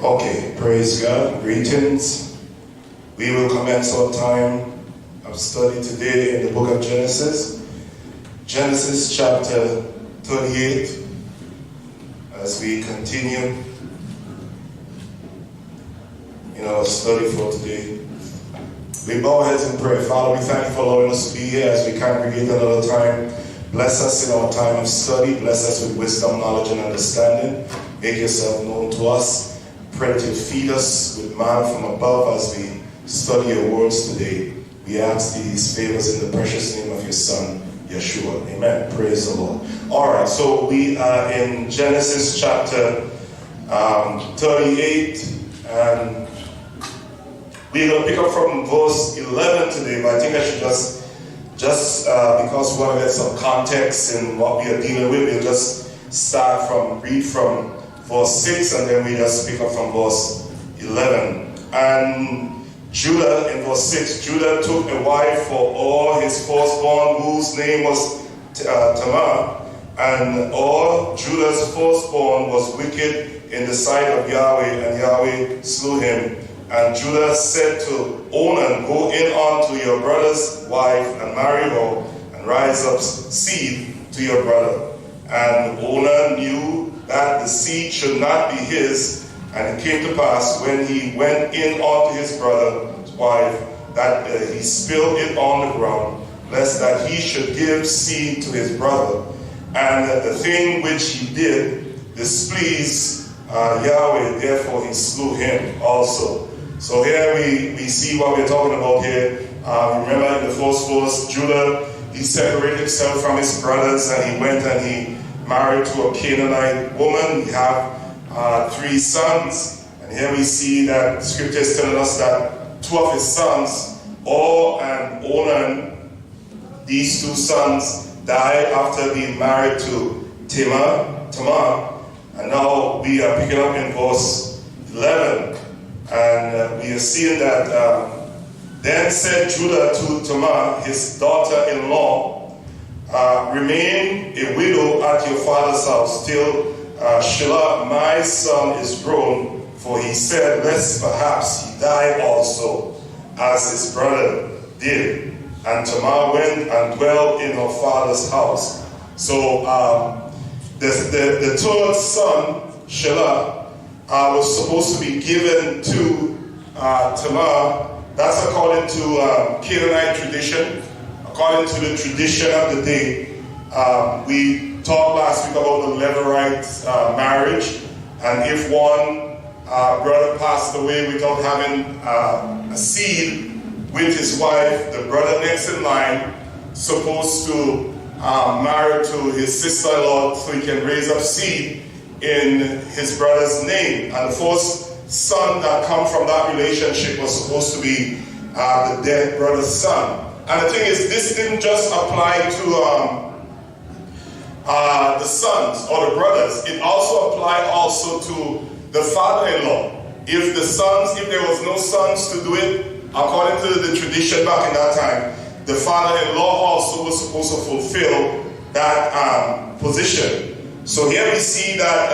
Okay, praise God. Greetings. We will commence our time of study today in the book of Genesis. Genesis chapter 38. As we continue in our study for today, we bow our heads in prayer. Father, we thank you for allowing us to be here as we congregate another time. Bless us in our time of study. Bless us with wisdom, knowledge, and understanding. Make yourself known to us. Pray that you feed us with manna from above as we study your words today. We ask these favors in the precious name of your Son, Yeshua. Amen. Praise the Lord. All right, so we are in Genesis chapter 38, and we're going to pick up from verse 11 today, but I think I should just because we want to get some context in what we are dealing with, we'll just read from verse 6, and then we just pick up from verse 11. And Judah, in verse 6, Judah took a wife for all his firstborn, whose name was Tamar. And all Judah's firstborn was wicked in the sight of Yahweh, and Yahweh slew him. And Judah said to Onan, go in unto your brother's wife, and marry her, and rise up seed to your brother. And Onan knew that the seed should not be his, and it came to pass when he went in unto his brother's wife, that he spilled it on the ground, lest that he should give seed to his brother. And the thing which he did displeased Yahweh, therefore he slew him also. So here we see what we're talking about here. Remember in the first verse, Judah, he separated himself from his brothers, and he went and he married to a Canaanite woman. He had 3 sons. And here we see that scripture is telling us that 2 of his sons, Or and Onan, these 2 sons died after being married to Tamar. And now we are picking up in verse 11. And we are seeing that then said Judah to Tamar, his daughter-in-law, remain a widow at your father's house till Shelah, my son, is grown. For he said, lest perhaps he die also, as his brother did. And Tamar went and dwelt in her father's house. So the 3rd son, Shelah, was supposed to be given to Tamar. That's according to Canaanite tradition, according to the tradition of the day. We talked last week about the Levirate marriage, and if one brother passed away without having a seed with his wife, the brother next in line supposed to marry to his sister-in-law so he can raise up seed in his brother's name. And the first son that come from that relationship was supposed to be the dead brother's son. And the thing is, this didn't just apply to the sons or the brothers. It also applied also to the father-in-law. If there was no sons to do it, according to the tradition back in that time, the father-in-law also was supposed to fulfill that position. So here we see that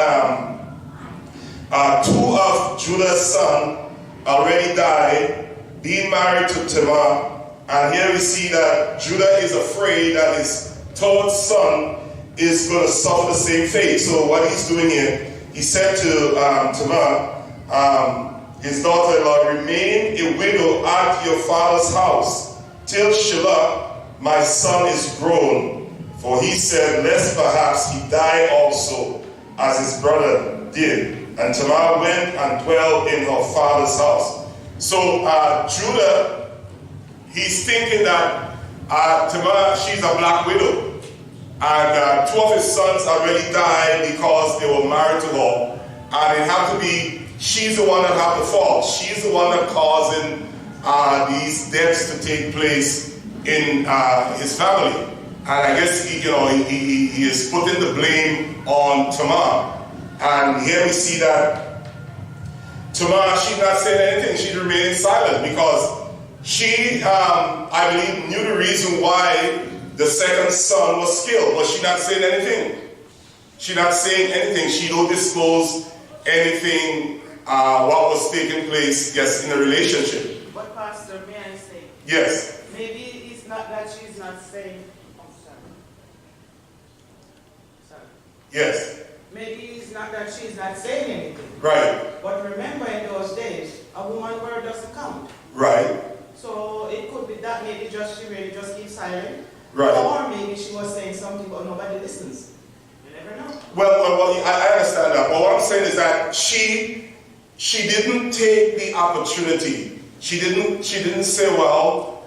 2 of Judah's sons already died, being married to Tamar. And here we see that Judah is afraid that his 3rd son is going to suffer the same fate. So what he's doing here, he said to Tamar, his daughter-in-law, remain a widow at your father's house till Shelah, my son, is grown. For he said, lest perhaps he die also, as his brother did. And Tamar went and dwelt in her father's house. So Judah, he's thinking that Tamar, she's a black widow. And 2 of his sons already died because they were married to her. And it had to be, she's the one that had the fault. She's the one that causing these deaths to take place in his family. And I guess he is putting the blame on Tamar. And here we see that Tamar, she's not saying anything. She's remaining silent because she, I believe, knew the reason why the 2nd son was killed, but she's not saying anything. She's not saying anything. She don't disclose anything what was taking place, yes, in a relationship. But Pastor, may I say? Yes. Maybe it's not that she's not saying, oh, sorry. Yes. Maybe it's not that she's not saying anything. Right. But remember in those days, a woman's word doesn't count. Right. So it could be that maybe she really just keeps silent. Right. Or maybe she was saying something but nobody listens. You never know. Well, I understand that. But what I'm saying is that she didn't take the opportunity. She didn't say, well,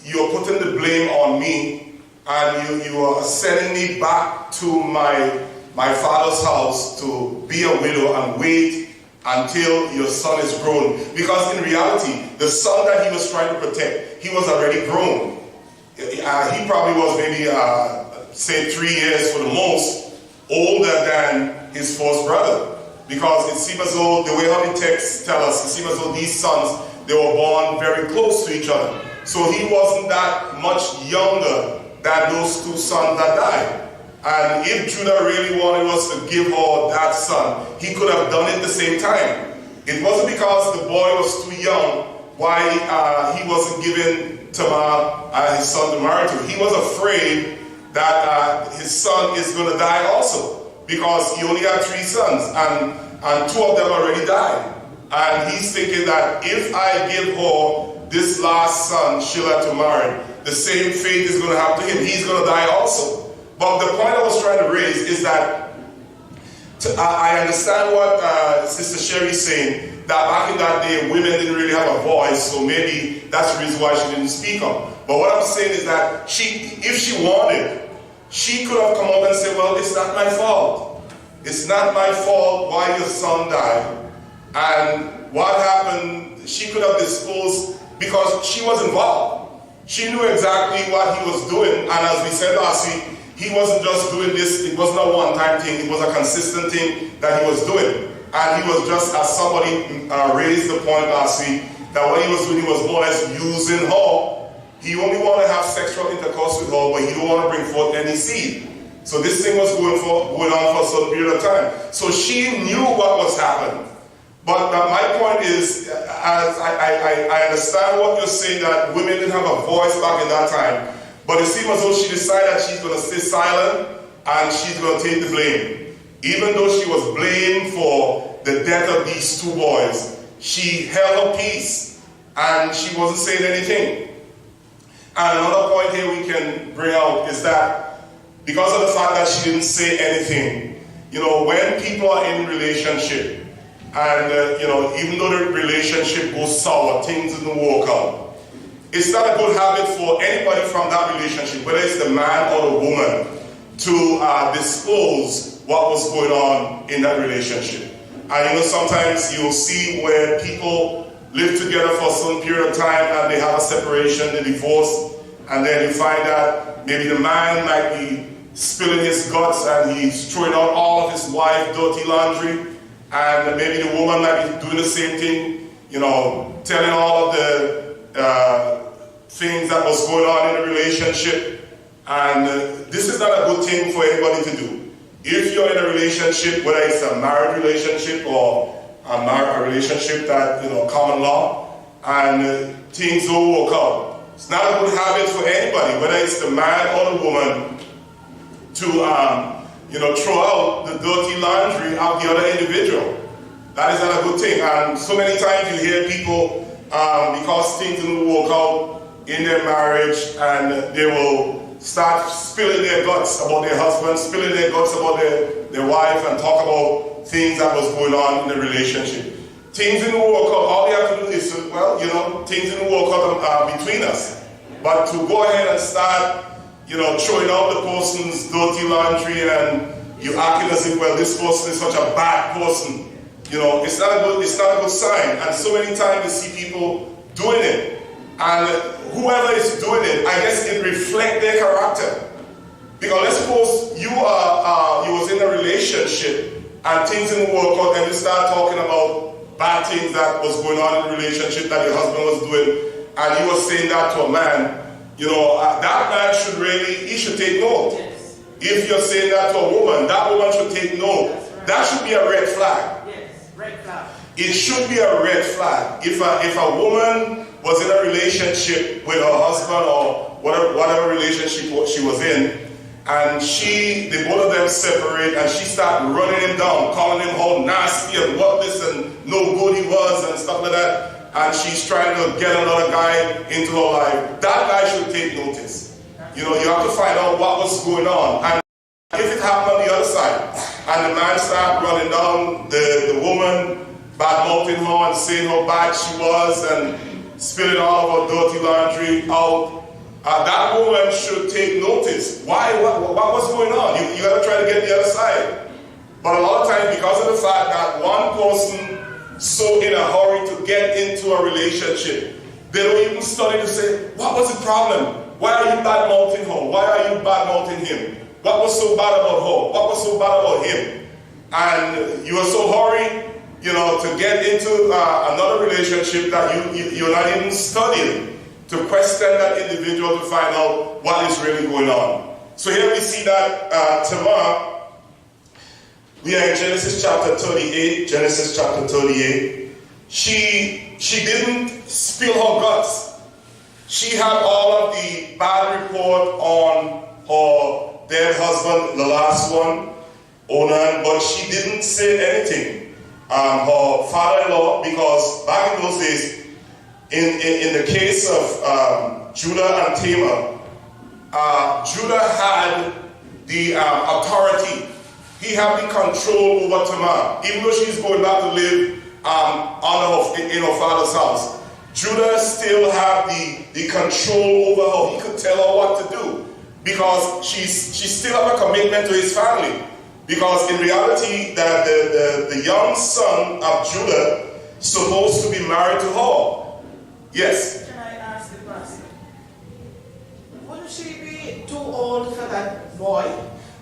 you're putting the blame on me and you are sending me back to my father's house to be a widow and wait until your son is grown. Because in reality, the son that he was trying to protect, he was already grown. He probably was maybe, say 3 years for the most, older than his first brother. Because it seems as though, the way how the texts tell us, it seems as though these sons, they were born very close to each other. So he wasn't that much younger than those two sons that died. And if Judah really wanted us to give her that son, he could have done it at the same time. It wasn't because the boy was too young why he wasn't giving Tamar his son to marry to. He was afraid that his son is going to die also, because he only had 3 sons and 2 of them already died. And he's thinking that if I give her this last son, Shelah, to marry, the same fate is going to happen to him. He's going to die also. But the point I was trying to raise is that I understand what Sister Sherry's saying, that back in that day, women didn't really have a voice, so maybe that's the reason why she didn't speak up. But what I'm saying is that if she wanted, she could have come up and said, well, it's not my fault. It's not my fault why your son died. And what happened, she could have disclosed, because she was involved. She knew exactly what he was doing. And as we said last week, he wasn't just doing this, it wasn't a one-time thing, it was a consistent thing that he was doing. And he was just, as somebody raised the point last week, that what he was doing, he was more or less using her. He only wanted to have sexual intercourse with her, but he don't want to bring forth any seed. So this thing was going on for a certain period of time. So she knew what was happening. But my point is, as I understand what you're saying, that women didn't have a voice back in that time. But it seems as though she decided that she's going to stay silent and she's going to take the blame. Even though she was blamed for the death of these 2 boys, she held her peace and she wasn't saying anything. And another point here we can bring out is that because of the fact that she didn't say anything, you know, when people are in relationship and, you know, even though the relationship goes sour, things didn't work out, it's not a good habit for anybody from that relationship, whether it's the man or the woman, to disclose what was going on in that relationship. And you know, sometimes you'll see where people live together for a certain period of time and they have a separation, they divorce, and then you find that maybe the man might be spilling his guts and he's throwing out all of his wife's dirty laundry, and maybe the woman might be doing the same thing, you know, telling all of the things that was going on in the relationship. And this is not a good thing for anybody to do. If you're in a relationship, whether it's a married relationship or a relationship that, you know, common law, and things don't work out, it's not a good habit for anybody, whether it's the man or the woman, to you know, throw out the dirty laundry of the other individual. That is not a good thing. And so many times you hear people, because things didn't work out in their marriage, and they will start spilling their guts about their husband, spilling their guts about their wife, and talk about things that was going on in the relationship. Things didn't work out. All they have to do is, well, you know, things didn't work out between us. But to go ahead and start, you know, throwing out the person's dirty laundry and you acting as if, well, this person is such a bad person, you know, it's not a good sign. And so many times you see people doing it, and whoever is doing it, I guess it reflects their character. Because let's suppose you was in a relationship and things didn't work out, and you start talking about bad things that was going on in the relationship that your husband was doing, and you were saying that to a man, you know, that man should really, he should take note. Yes. If you're saying that to a woman, that woman should take note. Right. That should be a red flag. Yes, red flag. It should be a red flag. If a woman was in a relationship with her husband or whatever relationship she was in, and the both of them separate, and she started running him down, calling him how nasty and worthless and no good he was and stuff like that, and she's trying to get another guy into her life, that guy should take notice. You know, you have to find out what was going on. And if it happened on the other side, and the man started running down the woman, bad-mouthing her and saying how bad she was and spilling all of her dirty laundry out, that woman should take notice. Why? What was going on? You got to try to get the other side. But a lot of times, because of the fact that one person so in a hurry to get into a relationship, they don't even study to say, what was the problem? Why are you bad-mouthing her? Why are you bad-mouthing him? What was so bad about her? What was so bad about him? And you are so hurried, you know, to get into another relationship that you're not even studying to question that individual to find out what is really going on. So here we see that Tamar, we are in Genesis chapter 38. Genesis chapter 38. She didn't spill her guts. She had all of the bad report on her dead husband, the last one, Onan, but she didn't say anything. Her father-in-law, because back in those days, in the case of Judah and Tamar, Judah had the authority. He had the control over Tamar. Even though she's going back to live in her father's house, Judah still had the control over her. He could tell her what to do because she still had a commitment to his family. Because in reality, that the young son of Judah supposed to be married to her. Yes. Can I ask the pastor? Wouldn't she be too old for that boy?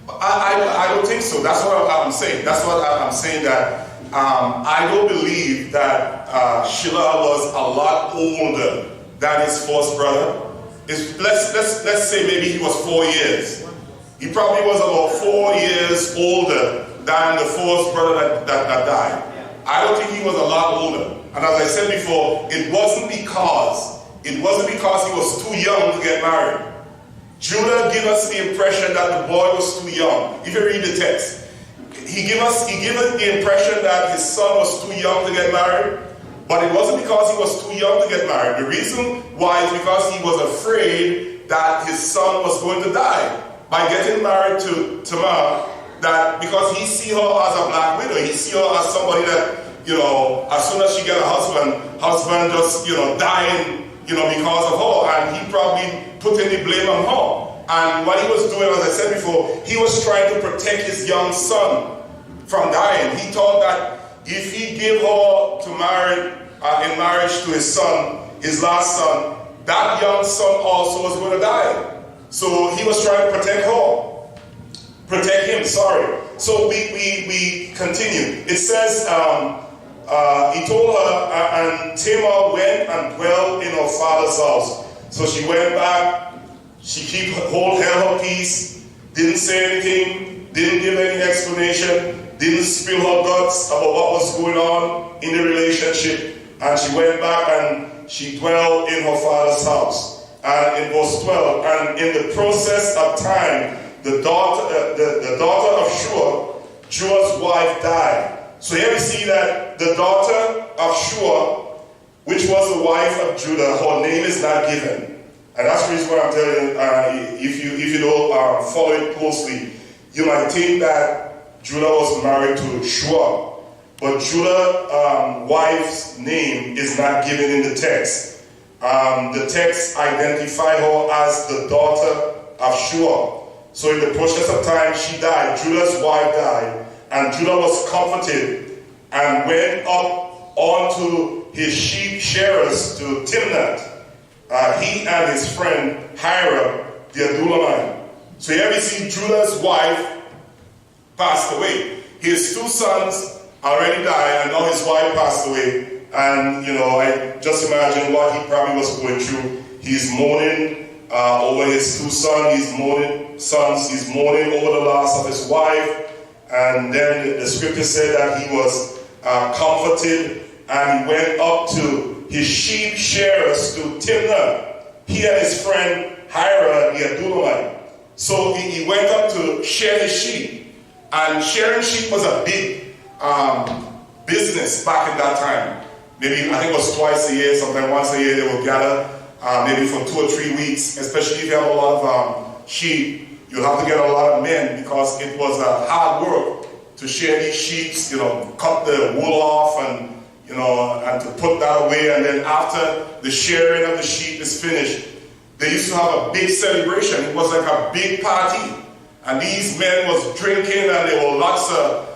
I don't think so. That's what I'm saying. That's what I'm saying, that I don't believe that Shelah was a lot older than his first brother. Let's say maybe he was 4 years. He probably was about 4 years older than the first brother that died. I don't think he was a lot older. And as I said before, it wasn't because he was too young to get married. Judah gave us the impression that the boy was too young. If you read the text, he gave us the impression that his son was too young to get married, but it wasn't because he was too young to get married. The reason why is because he was afraid that his son was going to die. By getting married to Tamar, that because he see her as a black widow, he see her as somebody that, you know, as soon as she get a husband just, you know, dying, you know, because of her, and he probably put any blame on her. And what he was doing, as I said before, he was trying to protect his young son from dying. He thought that if he gave her to marry in marriage to his son, his last son, that young son also was going to die. So he was trying to protect him, sorry. So we continue. It says, he told her, and Tamar went and dwelled in her father's house. So she went back, she held her peace, didn't say anything, didn't give any explanation, didn't spill her guts about what was going on in the relationship, and she went back and she dwelled in her father's house. And in verse 12, and in the process of time, the daughter of Shua, Juah's wife, died. So here we see that the daughter of Shua, which was the wife of Judah, her name is not given. And that's the reason why I'm telling you, if you don't follow it closely, you might think that Judah was married to Shua. But Judah's wife's name is not given in the text. The text identifies her as the daughter of Shua. So in the process of time, she died. Judah's wife died. And Judah was comforted and went up onto his sheep shearers to Timnath. He and his friend Hira, the Adullamite. So here we see Judah's wife passed away. His 2 sons already died, and now his wife passed away. And, you know, I just imagine what he probably was going through. He's mourning over his 2 sons. He's mourning over the loss of his wife. And then the scripture said that he was comforted, and he went up to his sheep shearers to Timnah, he and his friend Hira the Adullamite. So he went up to share his sheep, and sharing sheep was a big business back in that time. Maybe, I think it was twice a year, sometimes once a year they would gather, maybe for 2 or 3 weeks, especially if you have a lot of sheep. You'll have to get a lot of men because it was hard work to share these sheep, cut the wool off and to put that away. And then after the sharing of the sheep is finished, they used to have a big celebration. It was like a big party. And these men was drinking, and there were lots of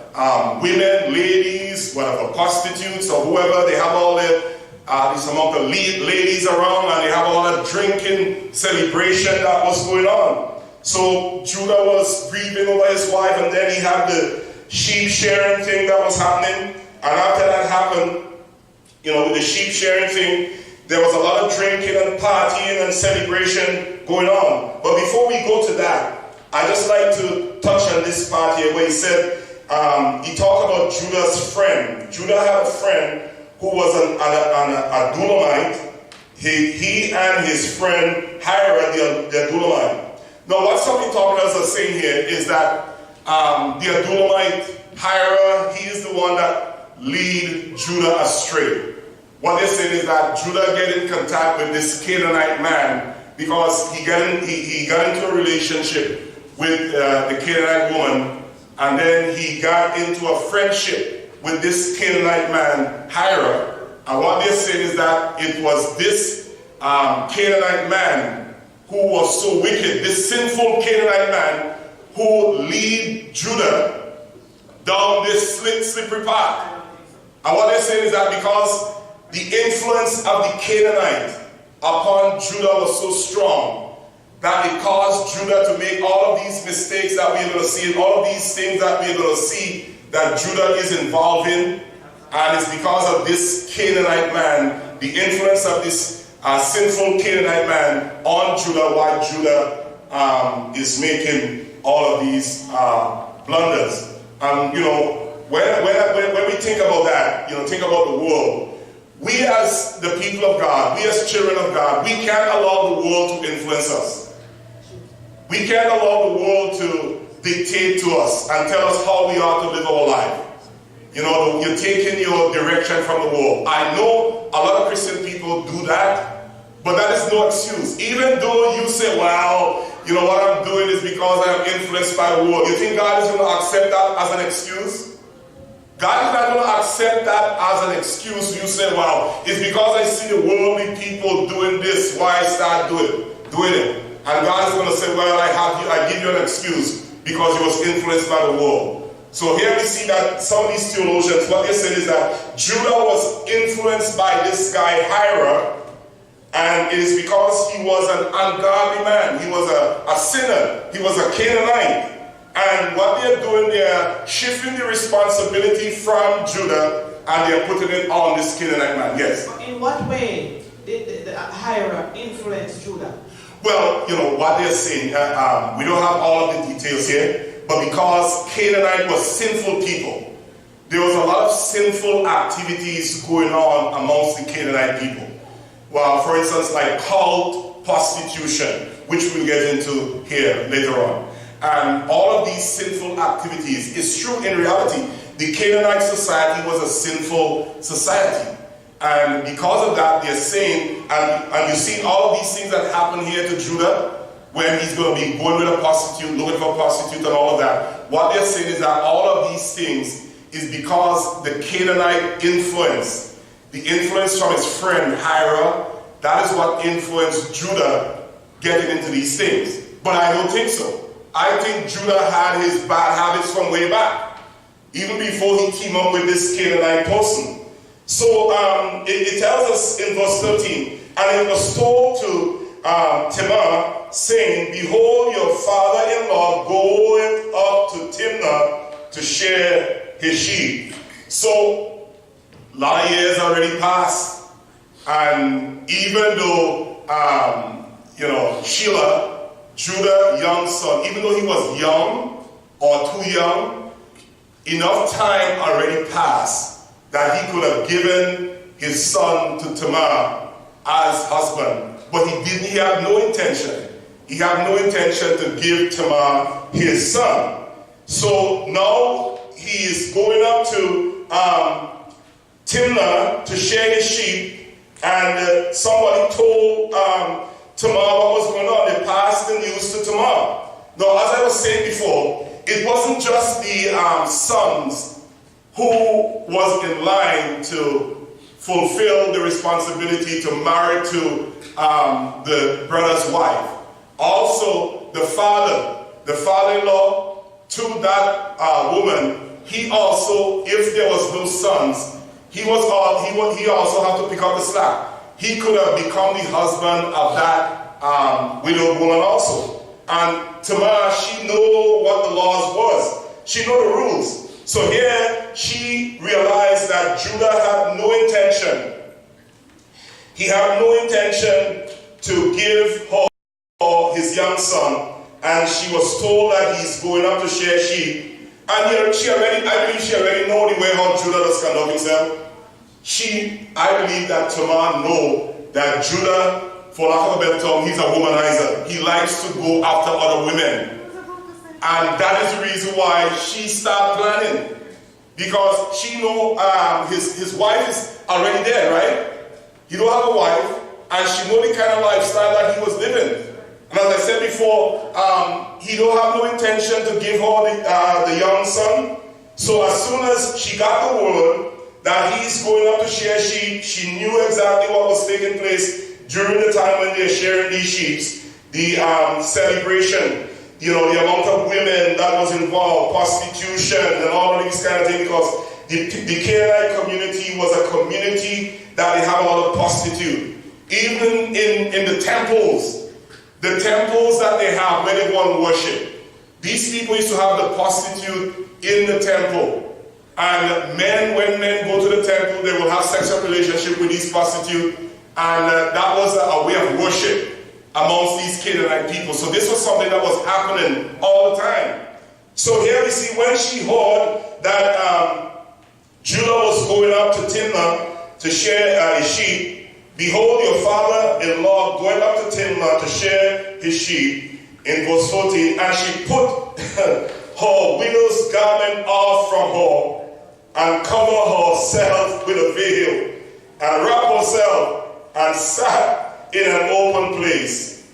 women, ladies, whatever, prostitutes or whoever. They have all this amount of ladies around, and they have a lot of drinking celebration that was going on. So Judah was grieving over his wife, and then he had the sheep sharing thing that was happening. And after that happened, with the sheep sharing thing, there was a lot of drinking and partying and celebration going on. But before we go to that, I just like to touch on this part here where he said, he talked about Judah's friend. Judah had a friend who was an Adullamite. He and his friend Hira the Adullamite. Now, what some commentators are saying here is that the Adullamite, Hira, he is the one that lead Judah astray. What they're saying is that Judah get in contact with this Canaanite man because he got into a relationship with the Canaanite woman, and then he got into a friendship with this Canaanite man, Hira. And what they're saying is that it was this Canaanite man who was so wicked, this sinful Canaanite man, who lead Judah down this slippery path. And what they're saying is that because the influence of the Canaanite upon Judah was so strong that it caused Judah to make all of these mistakes that we're going to see, and all of these things that we're going to see that Judah is involved in. And it's because of this Canaanite man, the influence of this sinful Canaanite man on Judah, why Judah is making all of these blunders. And when we think about that, think about the world. We as the people of God, we as children of God, we can't allow the world to influence us. We can't allow the world to dictate to us and tell us how we ought to live our life. You're taking your direction from the world. I know a lot of Christian people do that, but that is no excuse. Even though you say, well, what I'm doing is because I am influenced by the world. You think God is going to accept that as an excuse? God is not going to accept that as an excuse. You say, well, it's because I see the worldly people doing this, why I start doing it. And God is going to say, well, I give you an excuse because you was influenced by the world. So here we see that some of these theologians, what they said is that Judah was influenced by this guy Hira, and it is because he was an ungodly man. He was a sinner. He was a Canaanite. And what they're doing, they're shifting the responsibility from Judah, and they're putting it on this Canaanite man. Yes? In what way did the Hira influence Judah? Well, what they're saying, we don't have all of the details here, but because Canaanite was sinful people, there was a lot of sinful activities going on amongst the Canaanite people. Well, for instance, like cult prostitution, which we'll get into here later on. And all of these sinful activities, it's true in reality, the Canaanite society was a sinful society. And because of that, they're saying, and you've seen all of these things that happen here to Judah, when he's going to be going with a prostitute, looking for a prostitute and all of that. What they're saying is that all of these things is because the Canaanite influence, the influence from his friend Hira, that is what influenced Judah getting into these things. But I don't think so. I think Judah had his bad habits from way back, even before he came up with this Canaanite person. So it tells us in verse 13, and it was told to Timnah, saying, behold, your father-in-law goeth up to Timnah to share his sheep. So a lot of years already passed, and even though Shelah, Judah, young son, even though he was young or too young, enough time already passed that he could have given his son to Tamar as husband, but he didn't. He had no intention. He had no intention to give Tamar his son. So now he is going up to Timnah to share his sheep, and somebody told Tamar what was going on. They passed the news to Tamar. Now, as I was saying before, it wasn't just the sons who was in line to fulfill the responsibility to marry to the brother's wife. Also, the father-in-law to that woman, he also, if there was no sons, he also had to pick up the slack. He could have become the husband of that widowed woman also. And Tamar, she knew what the laws was. She knew the rules. So here, she realized that Judah had no intention. He had no intention to give her his young son, and she was told that he's going up to share sheep. And I believe she already know the way how Judah does conduct himself. I believe that Tamar know that Judah, for lack of a better term, he's a womanizer. He likes to go after other women. And that is the reason why she started planning. Because she know his wife is already there, right? He don't have a wife, and she know the kind of lifestyle that he was living. And as I said before, he don't have no intention to give her the young son. So as soon as she got the word that he's going up to share sheep, she knew exactly what was taking place during the time when they're sharing these sheep. The celebration, the amount of women that was involved, prostitution and all of these kind of things, because the Canaanite community was a community that they have a lot of prostitute. Even in the temples that they have where they go and worship, these people used to have the prostitute in the temple. And when men go to the temple, they will have sexual relationship with these prostitutes, and that was a way of worship amongst these Canaanite people. So this was something that was happening all the time. So here we see when she heard that Judah was going up to Timnah to share his sheep, behold, your father-in-law going up to Timnah to share his sheep, in verse 14, and she put her widow's garment off from her, and cover herself with a veil, and wrap herself, and sat in an open place,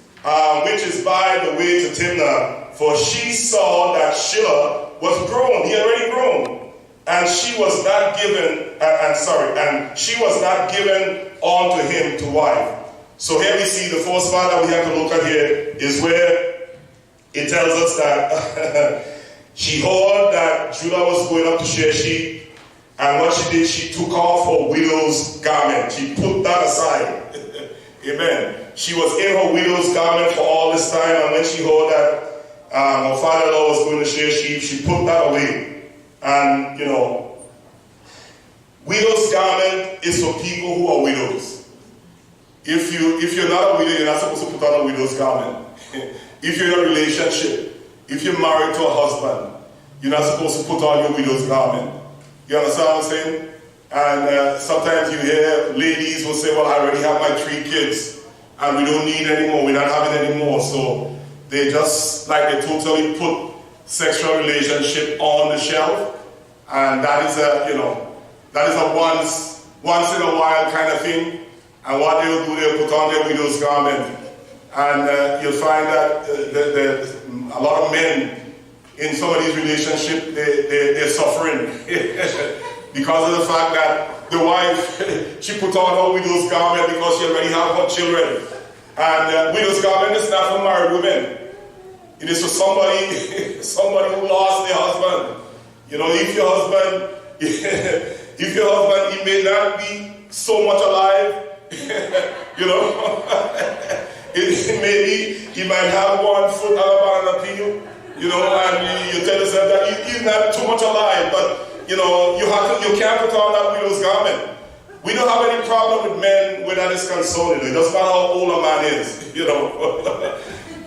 which is by the way to Timnah, for she saw that Shelah was grown, he already grown, and she was not given, and she was not given unto him to wife. So here we see the first part that we have to look at here is where it tells us that she heard that Judah was going up to share sheep. And what she did, she took off her widow's garment. She put that aside. Amen. She was in her widow's garment for all this time, and when she heard that her father-in-law was going to share sheep, she put that away. And, widow's garment is for people who are widows. If you're not a widow, you're not supposed to put on a widow's garment. If you're in a relationship, if you're married to a husband, you're not supposed to put on your widow's garment. You understand what I'm saying? And sometimes you hear ladies will say, well, I already have my 3 kids and we don't need anymore, we're not having any more. So they just, they totally put sexual relationship on the shelf. And that is a once in a while kind of thing. And what they'll do, they'll put on their widow's garment. And you'll find that a lot of men in some of these relationships, they're suffering because of the fact that the wife, she put on her widow's garment because she already has her children. And widow's garment is not for married women. It is for somebody who lost their husband. If your husband, he may not be so much alive, it may be, he might have one foot out of an appeal. And you tell yourself that he's not too much alive, but you can't put on that widow's garment. We don't have any problem with men when that is concerned. It doesn't matter how old a man is,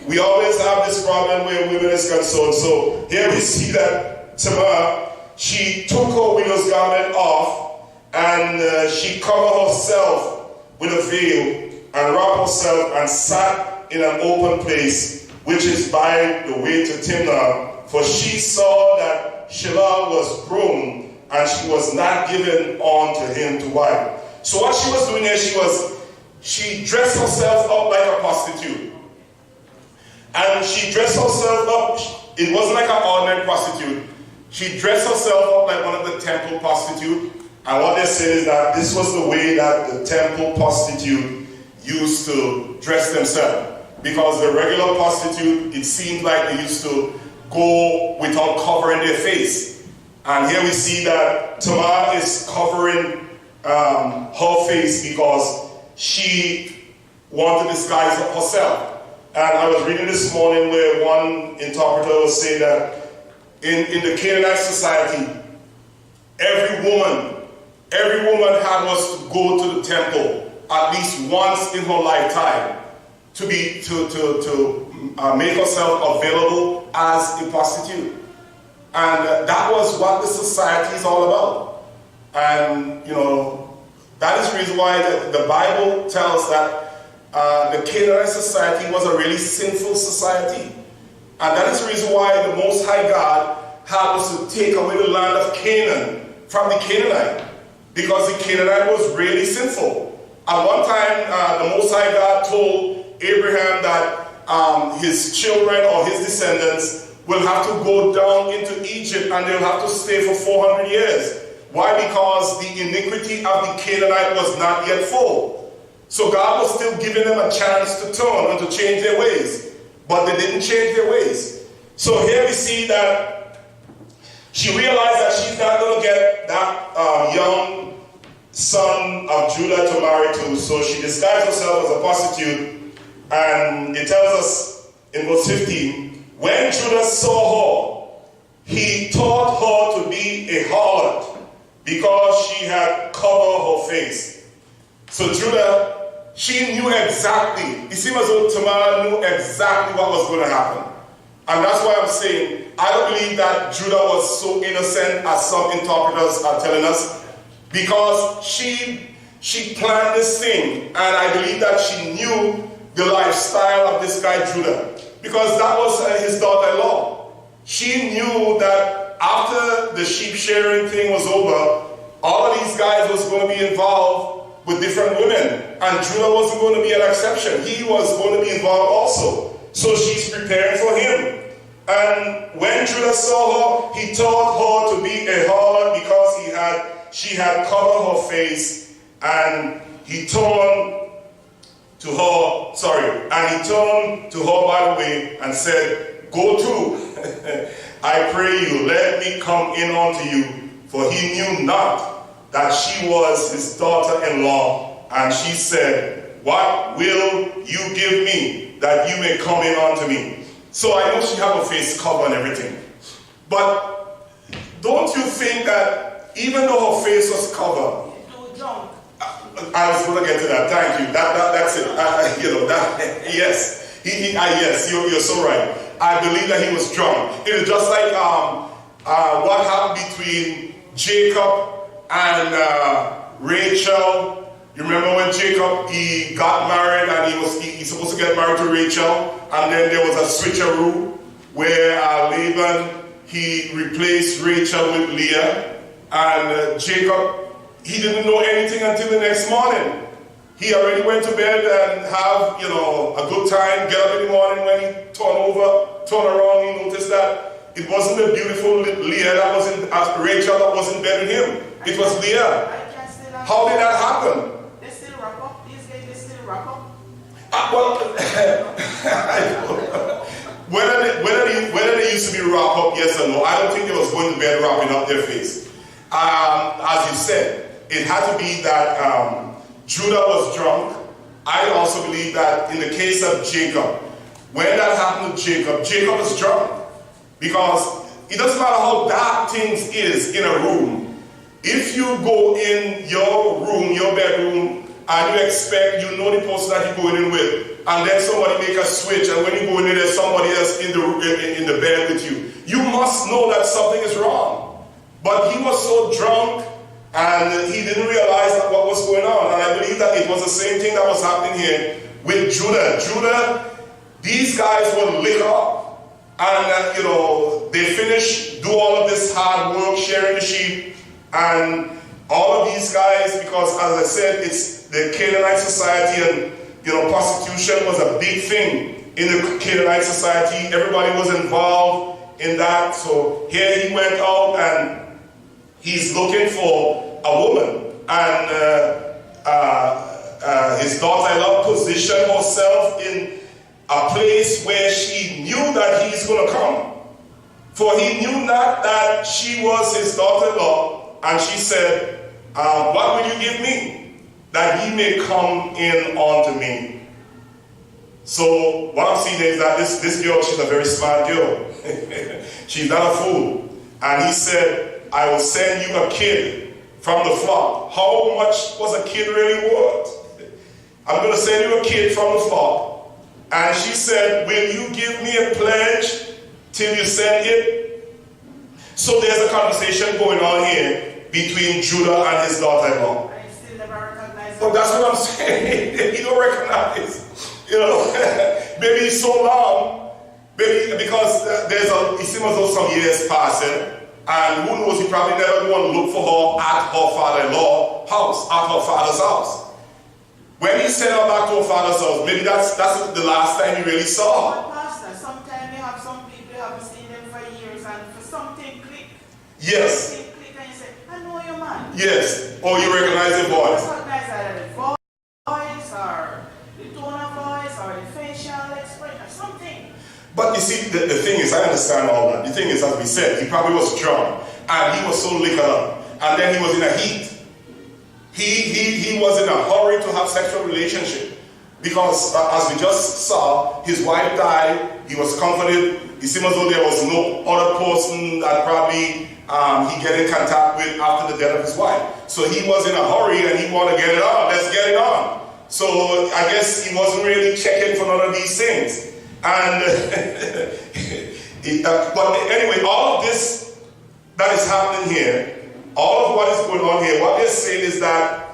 We always have this problem where women is concerned. So here we see that Tamar, she took her widow's garment off, and she covered herself with a veil and wrapped herself and sat in an open place, which is by the way to Timnah, for she saw that Shelah was grown, and she was not given on to him to wife. So what she was doing is she dressed herself up like a prostitute. And she dressed herself up, it wasn't like an ordinary prostitute. She dressed herself up like one of the temple prostitutes. And what they say is that this was the way that the temple prostitute used to dress themselves. Because the regular prostitute, it seemed like they used to go without covering their face. And here we see that Tamar is covering her face because she wanted to disguise herself. And I was reading this morning where one interpreter was saying that in the Canaanite society, every woman had was to go to the temple at least once in her lifetime to make herself available as a prostitute. And that was what the society is all about. And that is the reason why the Bible tells that the Canaanite society was a really sinful society. And that is the reason why the Most High God had us to take away the land of Canaan from the Canaanite. Because the Canaanite was really sinful. At one time, the Most High God told Abraham that his children or his descendants will have to go down into Egypt and they'll have to stay for 400 years. Why? Because the iniquity of the Canaanite was not yet full. So God was still giving them a chance to turn and to change their ways. But they didn't change their ways. So here we see that she realized that she's not going to get that young son of Judah to marry to. So she disguised herself as a prostitute. And it tells us in verse 15, when Judah saw her, he thought her to be a harlot because she had covered her face. So Judah, she knew exactly, it seemed as though Tamar knew exactly what was going to happen. And that's why I'm saying, I don't believe that Judah was so innocent as some interpreters are telling us, because she planned this thing, and I believe that she knew the lifestyle of this guy Judah, because that was his daughter-in-law. She knew that after the sheep shearing thing was over, all of these guys was going to be involved with different women, and Judah wasn't going to be an exception. He was going to be involved also. So she's preparing for him. And when Judah saw her, he thought her to be a harlot because she had covered her face, and he turned to her by the way and said, go to, I pray you, let me come in unto you. For he knew not that she was his daughter-in-law. And she said, what will you give me that you may come in unto me? So I know she had her face covered and everything. But don't you think that even though her face was covered, I was going to get to that. Thank you. That's it. Yes. Yes, you're so right. I believe that he was drunk. It is just like what happened between Jacob and Rachel. You remember when Jacob, he got married and he's supposed to get married to Rachel, and then there was a switcheroo where Laban, he replaced Rachel with Leah, and Jacob, he didn't know anything until the next morning. He already went to bed and have, a good time, get up in the morning. When he turned around, he noticed that it wasn't the beautiful Leah that was in, Rachel that was in bed with him. It was Leah. How did that happen? They still wrap up? These days they still wrap up? Whether they used to be wrapped up, yes or no, I don't think they was going to bed wrapping up their face. As you said, it had to be that Judah was drunk. I also believe that in the case of Jacob, when that happened to Jacob was drunk. Because it doesn't matter how dark things is in a room. If you go in your room, your bedroom, and you know the person that you're going in with, and then somebody make a switch, and when you go in there, there's somebody else in the bed with you, you must know that something is wrong. But he was so drunk, and he didn't realize was the same thing that was happening here with Judah. Judah, these guys would lick up, and they finish, do all of this hard work, sharing the sheep, and all of these guys, because as I said, it's the Canaanite society, and prostitution was a big thing in the Canaanite society. Everybody was involved in that. So here he went out and he's looking for a woman, and his daughter-in-law positioned herself in a place where she knew that he's going to come. For he knew not that she was his daughter-in-law, and she said, what will you give me, that he may come in unto me? So what I'm seeing is that this girl, she's a very smart girl. She's not a fool. And he said, I will send you a kid from the flock. How much was a kid really worth? I'm going to send you a kid from the flock. And she said, will you give me a pledge till you send it? So there's a conversation going on here between Judah and his daughter-in-law. I still never recognize But that's what I'm saying. He don't recognize. Maybe it's so long, maybe because it seems as though some years passing, and who knows, he probably never go and look for her at her father-in-law's house, at her father's house. When he sent her back to her father's house, maybe that's the last time he really saw her. But Pastor, sometimes you have some people you haven't seen them for years, and for something click. Yes. Something click, and you say, I know your man. Yes. Or you recognize the voice. You recognize either the voice, or the tone of voice, or the facial expression, or something. But you see, the thing is, I understand all that. The thing is, as we said, he probably was drunk, and he was so liquored up, and then he was in a heat. He was in a hurry to have sexual relationship, because as we just saw, his wife died. He was comforted. It seemed as though there was no other person that probably he get in contact with after the death of his wife. So he was in a hurry, and he wanted to get it on. Let's get it on. So I guess he wasn't really checking for none of these things. And but anyway, all of this that is happening here, all of what is going on here, what they're saying is that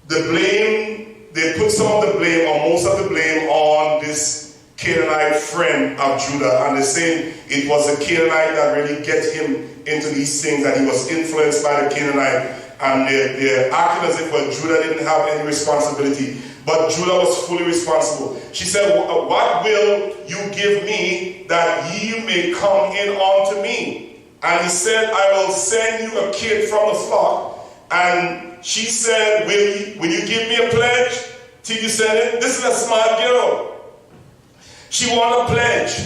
the blame, they put some of the blame, or most of the blame, on this Canaanite friend of Judah. And they're saying it was the Canaanite that really get him into these things, that he was influenced by the Canaanite. And they're acting as if Judah didn't have any responsibility. But Judah was fully responsible. She said, what will you give me that ye may come in unto me? And he said, I will send you a kid from the flock. And she said, will you give me a pledge till you send it? This is a smart girl. She wanted a pledge.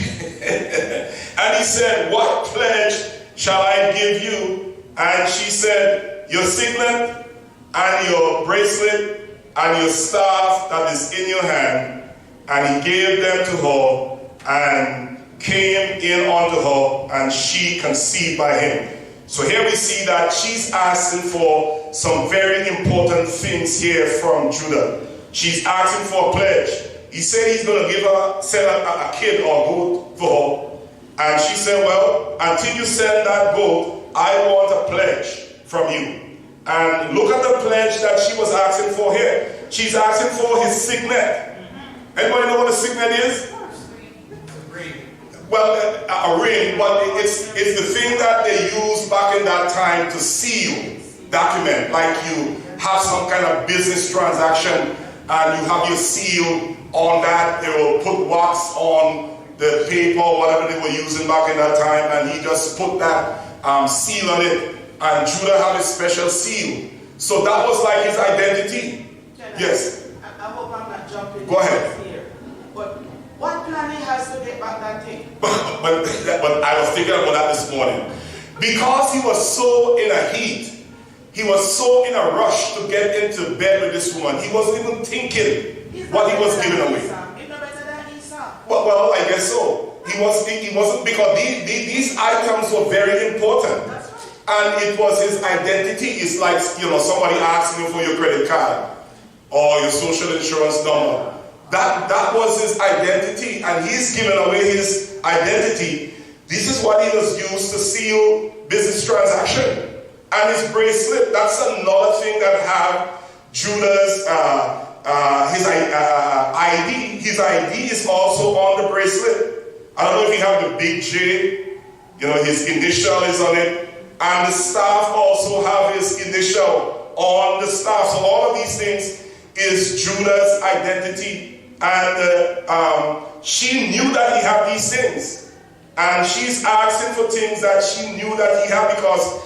And he said, what pledge shall I give you? And she said, your signet and your bracelet and your staff that is in your hand. And he gave them to her, and came in unto her, and she conceived by him. So here we see that she's asking for some very important things here from Judah. She's asking for a pledge. He said he's going to send a kid or a goat for her. And she said, well, until you send that goat, I want a pledge from you. And look at the pledge that she was asking for here. She's asking for his signet. Anybody know what a signet is? Well, a ring, but it's the thing that they used back in that time to seal document. Like you have some kind of business transaction and you have your seal on that. They will put wax on the paper or whatever they were using back in that time, and he just put that seal on it. And Judah had a special seal. So that was like his identity. Yes. I hope I'm not jumping. Go ahead. Here. But what plan he has to get back that thing? but I was thinking about that this morning. Because he was so in a heat, he was so in a rush to get into bed with this woman, he wasn't even thinking what he was giving away. He's no better than Esau. Well, I guess so. He wasn't, because these items were very important. That's right. And it was his identity. It's like, somebody asking you for your credit card or your social insurance number. That was his identity, and he's given away his identity. This is what he was used to seal business transaction. And his bracelet, that's another thing that have Judah's ID. His ID is also on the bracelet. I don't know if he have the big J, his initial is on it. And the staff also have his initial on the staff. So all of these things is Judah's identity. And she knew that he had these things. And she's asking for things that she knew that he had because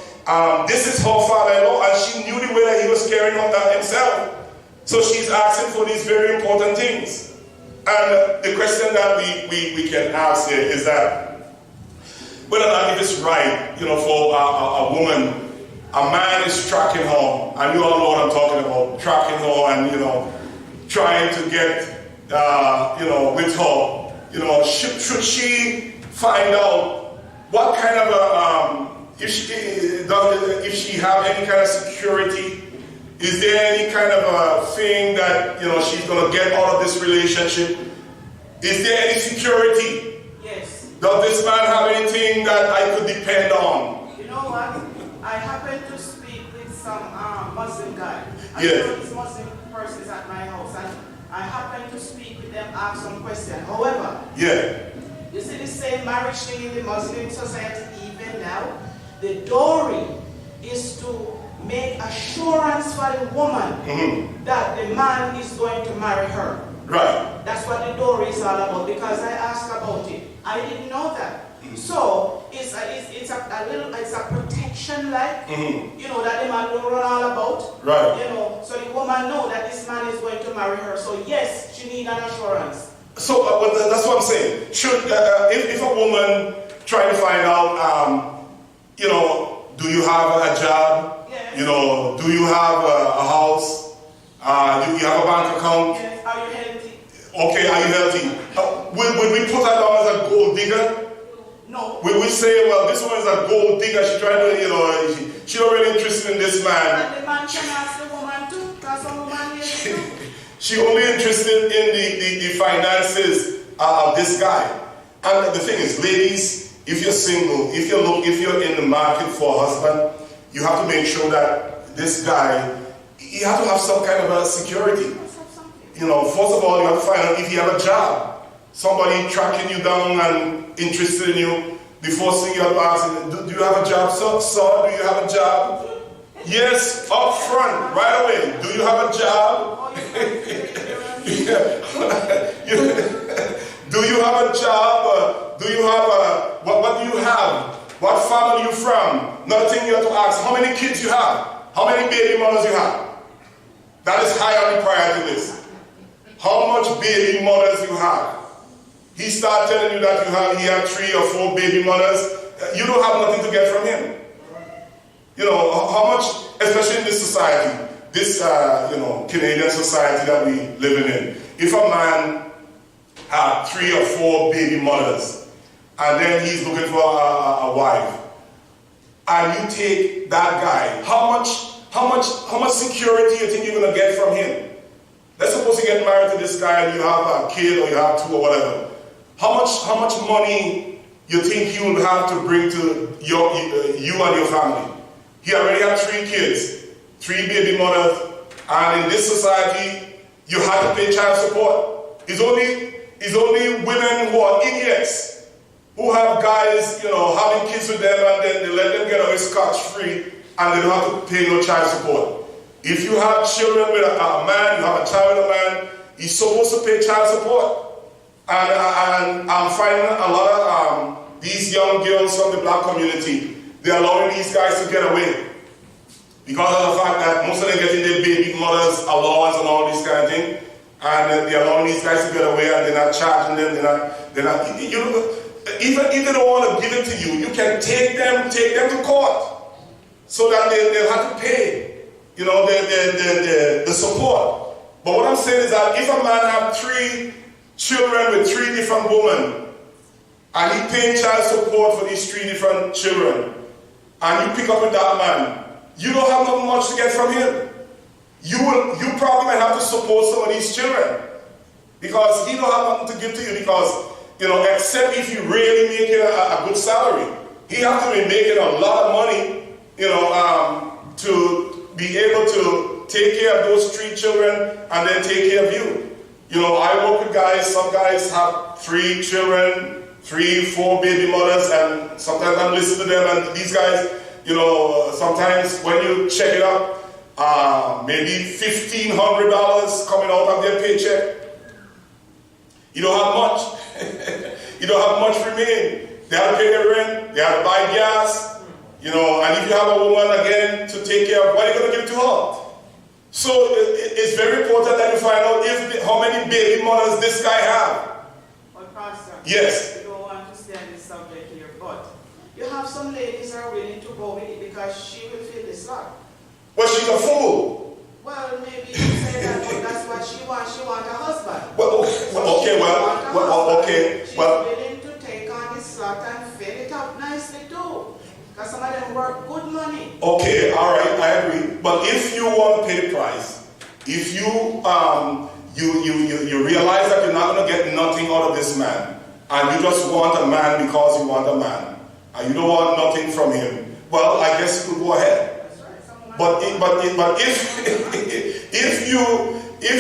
this is her father-in-law, and she knew the way that he was carrying on that himself. So she's asking for these very important things. And the question that we can ask here is that whether or not it is right, for a woman, a man is tracking her, and you all know what I'm talking about, tracking her and, trying to get, with her. Should she find out what kind of if she have any kind of security? Is there any kind of a thing that she's going to get out of this relationship? Is there any security? Yes. Does this man have anything that I could depend on? You know what? I happened to speak with some Muslim guy. I Yes. know this Muslim person is at my house, and I happened to speak with them, ask some questions. However, you see the same marriage thing in the Muslim society even now. The dowry is to make assurance for the woman that the man is going to marry her. Right. That's what the dowry is all about, because I asked about it. I didn't know that. So it's a protection, like that the man don't run all about. Right. So the woman know that this man is going to marry her. So yes, she need an assurance. So that's what I'm saying. Should if a woman trying to find out, do you have a job? Yes. Do you have a house? Do you have a bank account? Yes. Are you healthy? Okay, are you healthy? Would we put her down as a gold digger? No. We say, well, this one is a gold digger. She's trying to, she's not really interested in this man. And the man can ask the woman too, because some woman is too. She only interested in the finances of this guy. And the thing is, ladies, if you're single, if you're in the market for a husband, you have to make sure that this guy, you have to have some kind of a security. First of all, you have to find out if you have a job. Somebody tracking you down and interested in you. The first thing you have to ask is, do you have a job, sir? Sir, do you have a job? Yes, up front, right away. Do you have a job? Do you have a job? Do you have a, what do you have? What family are you from? Another thing you have to ask, how many kids you have? How many baby mothers you have? That is high on the priority list. How much baby mothers you have? He started telling you that he had 3 or 4 baby mothers. You don't have nothing to get from him. How much, especially in this society, this Canadian society that we living in. If a man had 3 or 4 baby mothers, and then he's looking for a wife, and you take that guy, how much security you think you're gonna get from him? Let's suppose you get married to this guy and you have a kid or you have 2 or whatever. How much money you think he will have to bring to you and your family? He already had 3 kids, 3 baby mothers, and in this society, you have to pay child support. It's only women who are idiots, who have guys, having kids with them, and then they let them get away scotch-free, and they don't have to pay no child support. If you have children with a man, you have a child with a man, he's supposed to pay child support. And I'm finding a lot of these young girls from the black community, they're allowing these guys to get away. Because of the fact that most of them getting their baby mothers allowance and all these kind of things. And they're allowing these guys to get away, and they're not charging them, they're not even if they don't want to give it to you, you can take them to court. So that they'll have to pay, the support. But what I'm saying is that if a man have 3 children with 3 different women, and he paying child support for these 3 different children, and you pick up with that man, you don't have nothing much to get from him. You probably might have to support some of these children, because he don't have nothing to give to you, because, except if you really making a good salary. He have to be making a lot of money, to be able to to take care of those 3 children and then take care of you. You know, I work with guys, some guys have 3 children, 3, 4 baby mothers, and sometimes I'm listening to them, and these guys, you know, sometimes when you check it up, maybe $1,500 coming out of their paycheck. You don't have much. You don't have much remaining. They have to pay their rent, they have to buy gas, you know, and if you have a woman again to take care of, what are you going to give to her? So it's very important that you find out how many baby mothers this guy have. Well, Pastor, yes. You don't want to stay on this subject here, but you have some ladies that are willing to go with it because she will feel this lot. Well, she's a fool. Well, maybe you say that, but that's what she wants. She wants a husband. Well, okay, She's willing to take on this lot and fill it up nicely too. Because some of them work good money. Okay, all right, I agree. But if you want to pay the price, if you you realize that you're not going to get nothing out of this man, and you just want a man because you want a man, and you don't want nothing from him, well, I guess you could go ahead. But if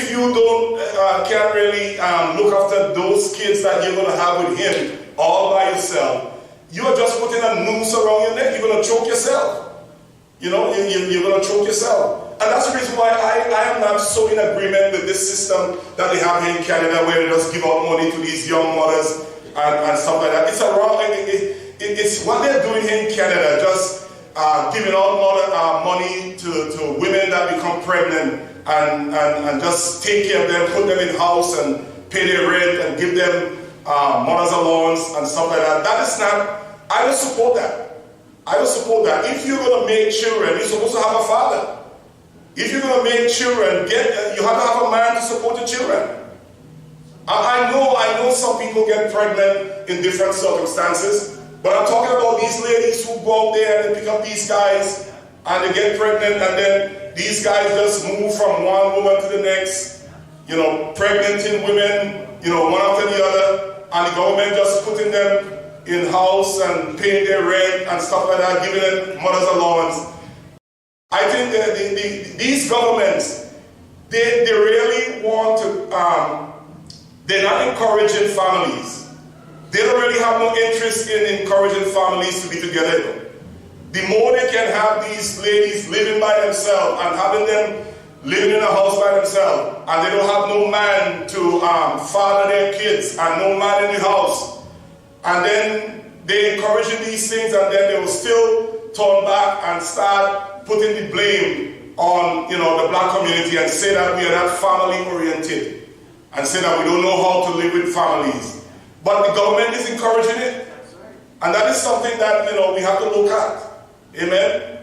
you don't can't really look after those kids that you're going to have with him all by yourself, you're just putting a noose around your neck. You're going to choke yourself. You know, you're going to choke yourself. And that's the reason why I am not so in agreement with this system that they have here in Canada, where they just give out money to these young mothers and stuff like that. It's a wrong. It's what they're doing here in Canada, just giving out money to women that become pregnant and just take care of them, put them in house and pay their rent and give them mother's allowance and stuff like that. That is not. I don't support that. I don't support that. If you're going to make children, you're supposed to have a father. If you're going to make children, you have to have a man to support the children. I know some people get pregnant in different circumstances, but I'm talking about these ladies who go out there and they pick up these guys and they get pregnant, and then these guys just move from one woman to the next, you know, pregnanting women, you know, one after the other, and the government just putting them in house and paying their rent and stuff like that, giving them mother's allowance. I think that these governments, they really want to, they're not encouraging families. They don't really have no interest in encouraging families to be together. The more they can have these ladies living by themselves and having them living in a house by themselves, and they don't have no man to father their kids and no man in the house, and then they encouraging these things, and then they will still turn back and start putting the blame on, you know, the black community and say that we are not family oriented and say that we don't know how to live with families. But the government is encouraging it, and that is something that, you know, we have to look at. Amen.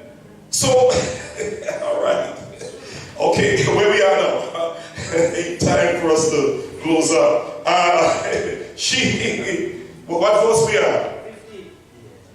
So, all right. Okay, where we are now. Time for us to close up. What verse we are?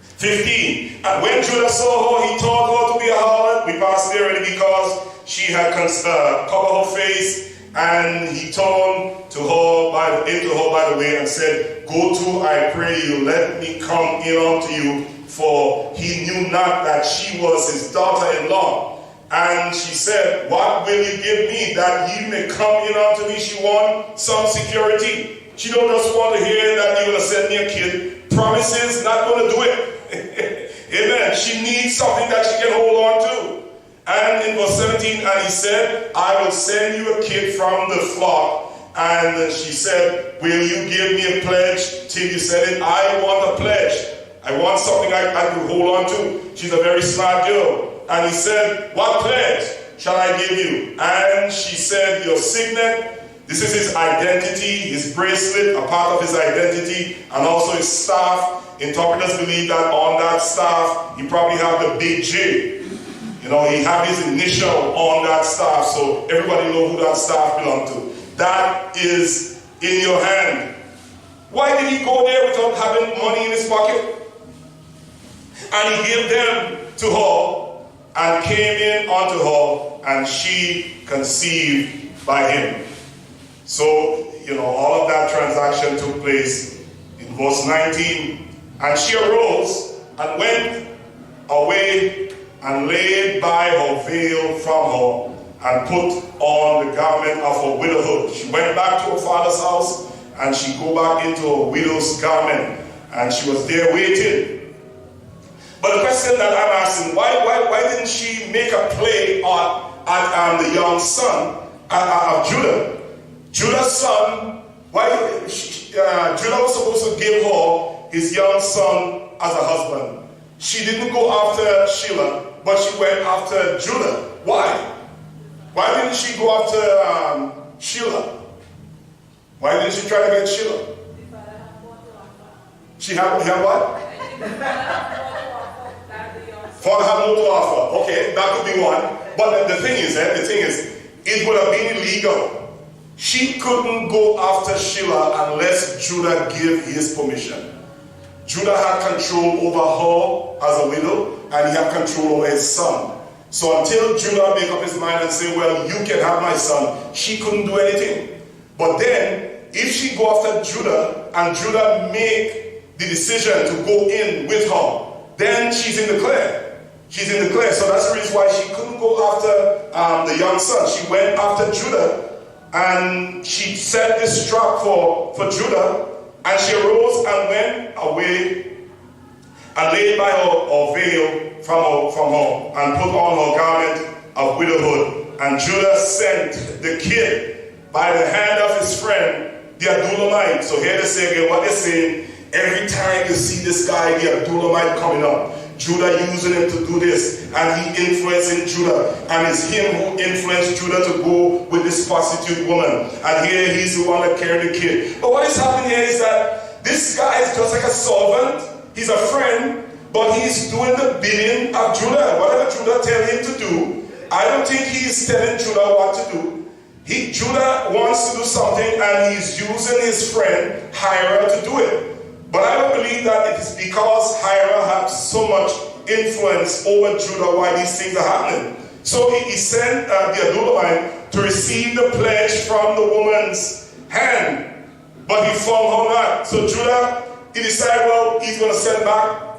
15. And when Judah saw her, he taught her to be a harlot. We passed there already because she had covered her face, and he turned into her by the way and said, "Go to, I pray you, let me come in unto you." For he knew not that she was his daughter-in-law. And she said, "What will you give me that ye may come in unto me?" She want some security. She don't just want to hear that you're going to send me a kid. Promises, not going to do it. Amen. She needs something that she can hold on to. And in verse 17, and he said, "I will send you a kid from the flock." And she said, "Will you give me a pledge?" Till you said it, "I want a pledge. I want something I can hold on to." She's a very smart girl. And he said, "What pledge shall I give you?" And she said, "Your signet." This is his identity, his bracelet, a part of his identity, and also his staff. Interpreters believe that on that staff, he probably had the big J. You know, he had his initial on that staff, so everybody know who that staff belonged to. That is in your hand. Why did he go there without having money in his pocket? And he gave them to her, and came in unto her, and she conceived by him. So, you know, all of that transaction took place in verse 19. And she arose and went away and laid by her veil from her, and put on the garment of her widowhood. She went back to her father's house and she go back into her widow's garment, and she was there waiting. But the question that I'm asking, why didn't she make a play at the young son of Judah? Judah's son, Judah was supposed to give her his young son as a husband. She didn't go after Sheila, but she went after Judah. Why? Why didn't she go after Sheila? Why didn't she try to get Sheila? She had what? Father had more to offer. Okay, that could be one. But the thing is, it would have been illegal. She couldn't go after Sheila unless Judah gave his permission. Judah had control over her as a widow, and he had control over his son. So until Judah made up his mind and say, well, you can have my son, she couldn't do anything. But then, if she go after Judah, and Judah make the decision to go in with her, then she's in the clear. She's in the clear. So that's the reason why she couldn't go after the young son. She went after Judah, and she set this trap for Judah, and she arose and went away and laid by her veil from her and put on her garment of widowhood. And Judah sent the kid by the hand of his friend, the Adullamite. So here they say again what they're saying. Every time you see this guy, the Adullamite coming up, Judah using him to do this, and he influencing Judah, and it's him who influenced Judah to go with this prostitute woman, and here he's the one that carried the kid. But what is happening here is that this guy is just like a servant. He's a friend, but he's doing the bidding of Judah. Whatever Judah tells him to do, I don't think he's telling Judah what to do. Judah wants to do something, and he's using his friend Hira to do it. But I don't believe that it is because Hira had so much influence over Judah why these things are happening. So he sent the Adullamite to receive the pledge from the woman's hand, but he found her not. So Judah, he decided, well, he's going to send back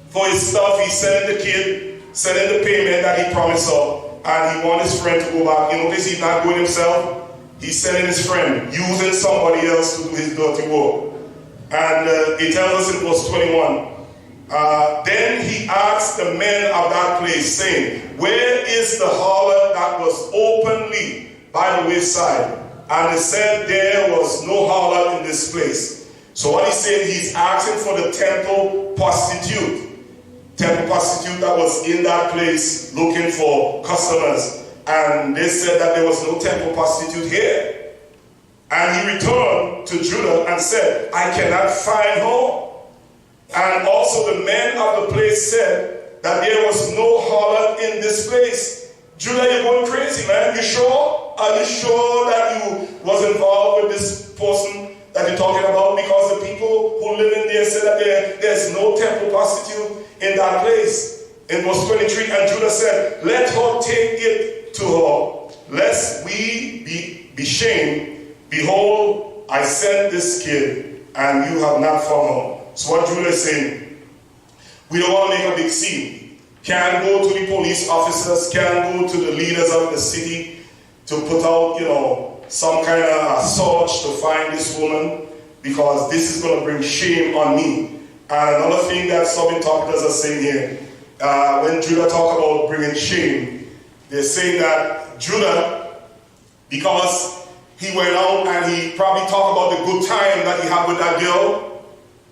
for his stuff. He sent in the kid, sent in the payment that he promised her, and he wanted his friend to go back. You notice he's not going himself. He's sending his friend, using somebody else to do his dirty work. And it tells us in verse 21, then he asked the men of that place, saying, where is the harlot that was openly by the wayside? And they said, there was no harlot in this place. So what he's saying, he's asking for the temple prostitute that was in that place looking for customers. And they said that there was no temple prostitute here. And he returned to Judah and said, I cannot find her. And also the men of the place said that there was no harlot in this place. Judah, you're going crazy, man. You sure? Are you sure that you was involved with this person that you're talking about? Because the people who live in there said that there's no temple prostitute in that place. In verse 23, and Judah said, let her take it to her, lest we be shamed. Behold, I sent this kid, and you have not found her. So what Judah is saying, we don't want to make a big scene. Can't go to the police officers, can't go to the leaders of the city to put out, some kind of search to find this woman, because this is going to bring shame on me. And another thing that some interpreters are saying here, when Judah talk about bringing shame, they're saying that Judah, because he went out and he probably talked about the good time that he had with that girl,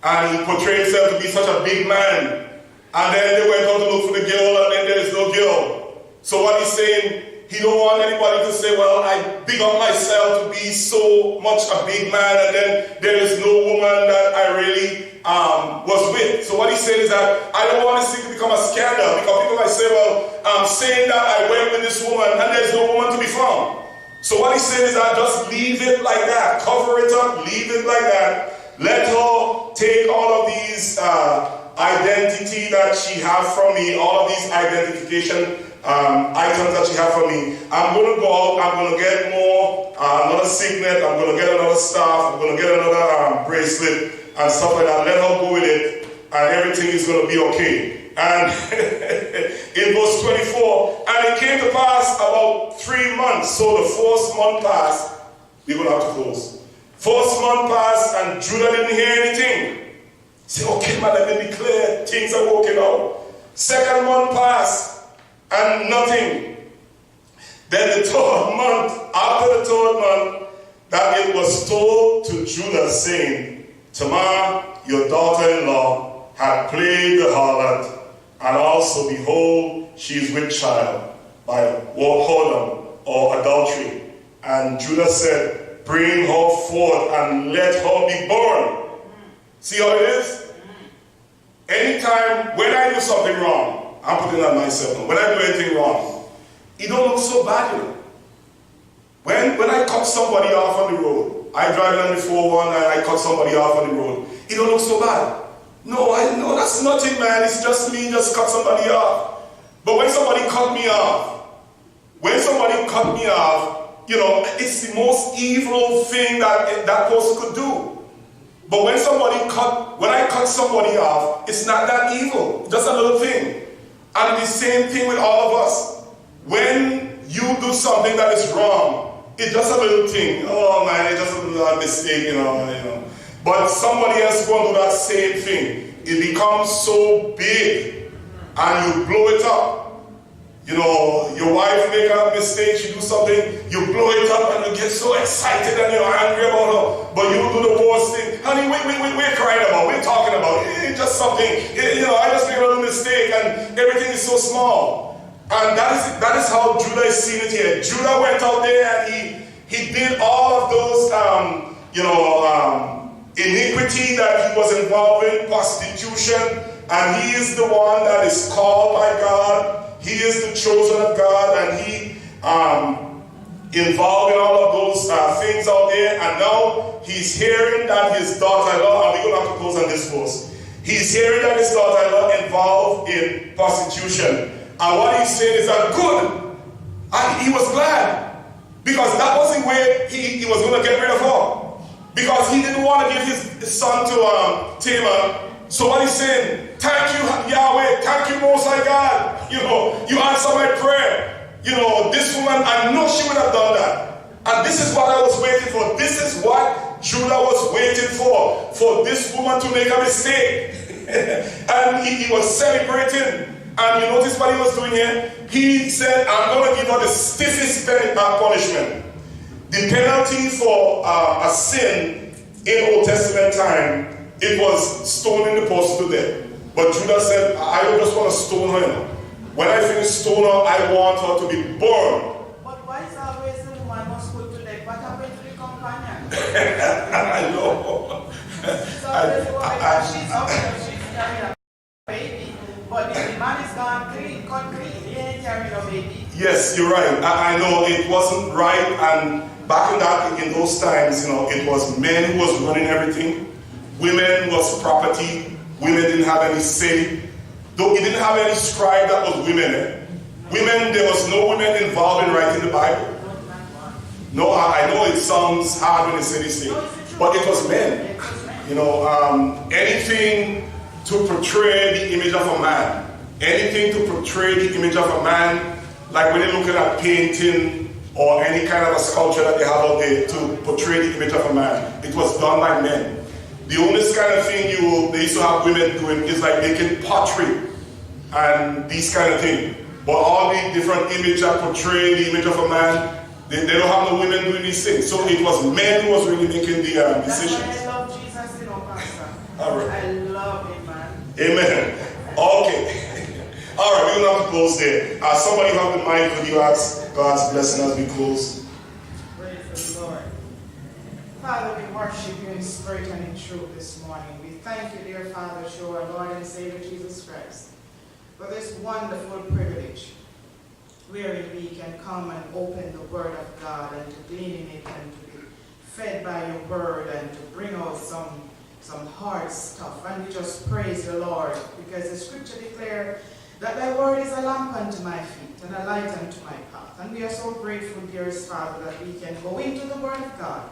and he portrayed himself to be such a big man, and then they went out to look for the girl, and then there is no girl. So what he's saying, he don't want anybody to say, well, I big up myself to be so much a big man, and then there is no woman that I really was with. So what he said is that I don't want this thing to become a scandal, because people might say, well, I'm saying that I went with this woman and there's no woman to be found. So what he said is that just leave it like that, cover it up, leave it like that. Let her take all of these identity that she have from me, all of these identification items that she have from me. I'm going to go out, I'm going to get more, another signet, I'm going to get another staff, I'm going to get another bracelet and stuff like that. Let her go with it, and everything is going to be okay. And in verse 24, and it came to pass about 3 months. So the 4th month passed. We're going to have to close. 4th month passed and Judah didn't hear anything. Say, okay, man, let me be clear. Things are working out. 2nd month passed and nothing. Then the 3rd month, after the 3rd month, that it was told to Judah, saying, Tamar, your daughter-in-law, had played the harlot, and also, behold, she is with child by whoredom or adultery. And Judah said, bring her forth and let her be born. See how it is? Anytime, when I do something wrong, I'm putting that myself. When I do anything wrong, it don't look so bad, you know. When I cut somebody off on the road, I drive on the 401 and I cut somebody off on the road, it don't look so bad. No, that's nothing, man. It's just me just cut somebody off. But when somebody cut me off, you know, it's the most evil thing that person could do. But when I cut somebody off, it's not that evil. Just a little thing. And the same thing with all of us. When you do something that is wrong, it's just a little thing. Oh man, it's just a little mistake, you know. But somebody else going to do that same thing. It becomes so big and you blow it up. You know, your wife make a mistake, she do something, you blow it up and you get so excited and you're angry about her. But you do the worst thing. Honey, we're crying about, we're talking about. It's just something, you know, I just made a little mistake and everything is so small. And that is how Judah is seeing it here. Judah went out there and he did all of those, iniquity that he was involved in, prostitution, and he is the one that is called by God. He is the chosen of God, and he involved in all of those things out there. And now he's hearing that his daughter-in-law, and we're going to have to close on this verse. He's hearing that his daughter-in-law involved in prostitution. And what he's saying is that good. And he was glad. Because that wasn't where he was going to get rid of her. Because he didn't want to give his son to Tamar. So what he's saying, thank you, Yahweh, thank you, Most High God. You know, you answer my prayer. You know, this woman, I know she would have done that. And this is what I was waiting for. This is what Judah was waiting for this woman to make a mistake. And he was celebrating. And you notice what he was doing here? He said, I'm going to give her the stiffest punishment. The penalty for a sin in Old Testament time, it was stoning the person to death. But Judah said, I don't just want to stone her. When I finish stoning her, I want her to be burned. But why is always the woman must put to death? What happened to the companion? I know. She's always worried. She's up there, she's carrying a baby. But if the man is gone clean, cut clean, he ain't carrying a baby. Yes, you're right. I know it wasn't right. And back in those times, you know, it was men who was running everything. Women was property. Women didn't have any say. Though it didn't have any scribe that was women. Women, there was no women involved in writing the Bible. No, I know it sounds hard when they say these things, but it was men. You know, anything to portray the image of a man. Anything to portray the image of a man, like when you're looking at painting or any kind of a sculpture that they have out there to portray the image of a man. It was done by men. The only kind of thing they used to have women doing is like making pottery and these kind of things. But all the different images that portray the image of a man, they don't have no women doing these things. So it was men who was really making the decisions. That's why I love Jesus, you know, Pastor. All right. I love him, man. Amen. Okay. All right, we're going to have to close there. Somebody have the mic. Could you ask God's blessing as we close? Praise the Lord. Father, we worship you in spirit and in truth this morning. We thank you, dear Father, through our Lord and Savior Jesus Christ, for this wonderful privilege wherein we can come and open the Word of God and to glean in it and to be fed by your Word and to bring out some hard stuff. And we just praise the Lord because the Scripture declares that thy Word is a lamp unto my feet and a light unto my path. And we are so grateful, dearest Father, that we can go into the Word of God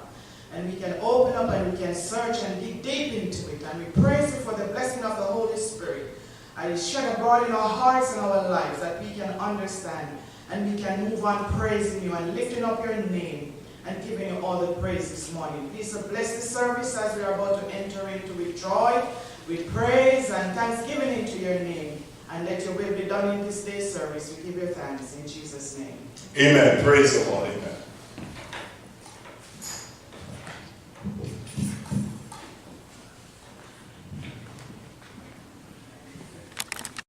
and we can open up and we can search and dig deep into it. And we praise you for the blessing of the Holy Spirit I shed abroad in our hearts and our lives that we can understand and we can move on praising you and lifting up your name and giving you all the praise this morning. Please bless the service as we are about to enter into with joy, with praise and thanksgiving into your name. And let your will be done in this day's service. We give you thanks in Jesus' name. Amen. Praise the Lord.